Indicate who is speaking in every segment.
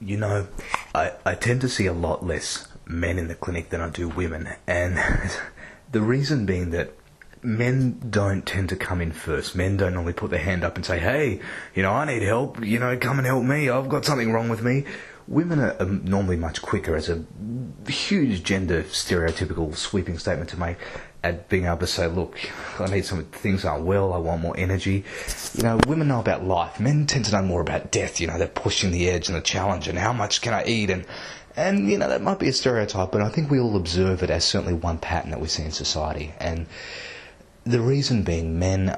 Speaker 1: You know, I tend to see a lot less men in the clinic than I do women, and the reason being that men don't tend to come in first. Men don't normally put their hand up and say, hey, I need help, come and help me, I've got something wrong with me. Women are normally much quicker, as a huge gender stereotypical sweeping statement to make, at being able to say, look, I need some things aren't well, I want more energy. Women know about life. Men tend to know more about death. They're pushing the edge and the challenge and how much can I eat, and that might be a stereotype, but I think we all observe it as certainly one pattern that we see in society. And the reason being, men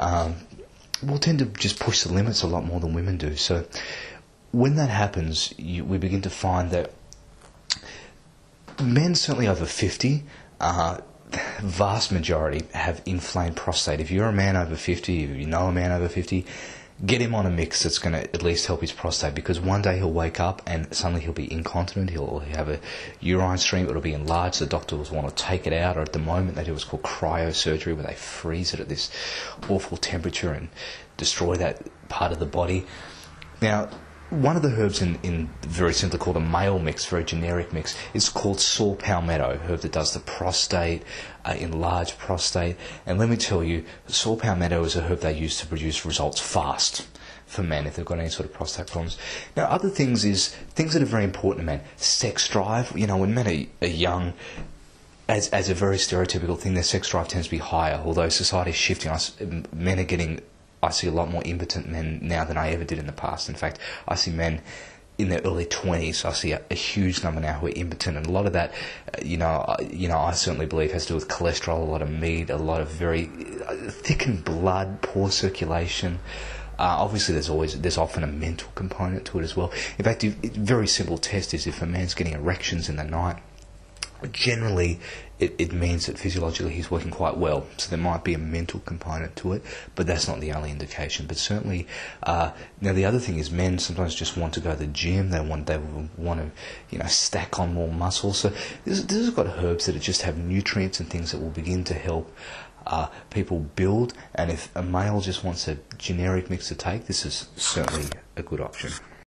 Speaker 1: will tend to just push the limits a lot more than women do. So when that happens, we begin to find that men certainly over 50, vast majority have inflamed prostate. If you're a man over 50, if you know a man over 50, get him on a mix that's going to at least help his prostate, because one day he'll wake up and suddenly he'll be incontinent, he'll have a urine stream, it'll be enlarged, the doctor will want to take it out, or at the moment they do what's called cryosurgery, where they freeze it at this awful temperature and destroy that part of the body. Now, one of the herbs in very simply called a male mix, very generic mix, is called saw palmetto, a herb that does the prostate, enlarged prostate. And let me tell you, saw palmetto is a herb they use to produce results fast for men if they've got any sort of prostate problems. Now, other things that are very important to men. Sex drive. When men are young, as a very stereotypical thing, their sex drive tends to be higher. Although society is shifting, men are getting... I see a lot more impotent men now than I ever did in the past. In fact, I see men in their early 20s. I see a huge number now who are impotent, and a lot of that, I certainly believe has to do with cholesterol, a lot of meat, a lot of very thickened blood, poor circulation. Obviously, there's often a mental component to it as well. In fact, a very simple test is if a man's getting erections in the night, generally it means that physiologically he's working quite well. So there might be a mental component to it, but that's not the only indication. But certainly, now the other thing is men sometimes just want to go to the gym. They want to stack on more muscle. So this has got herbs that just have nutrients and things that will begin to help people build. And if a male just wants a generic mix to take, this is certainly a good option.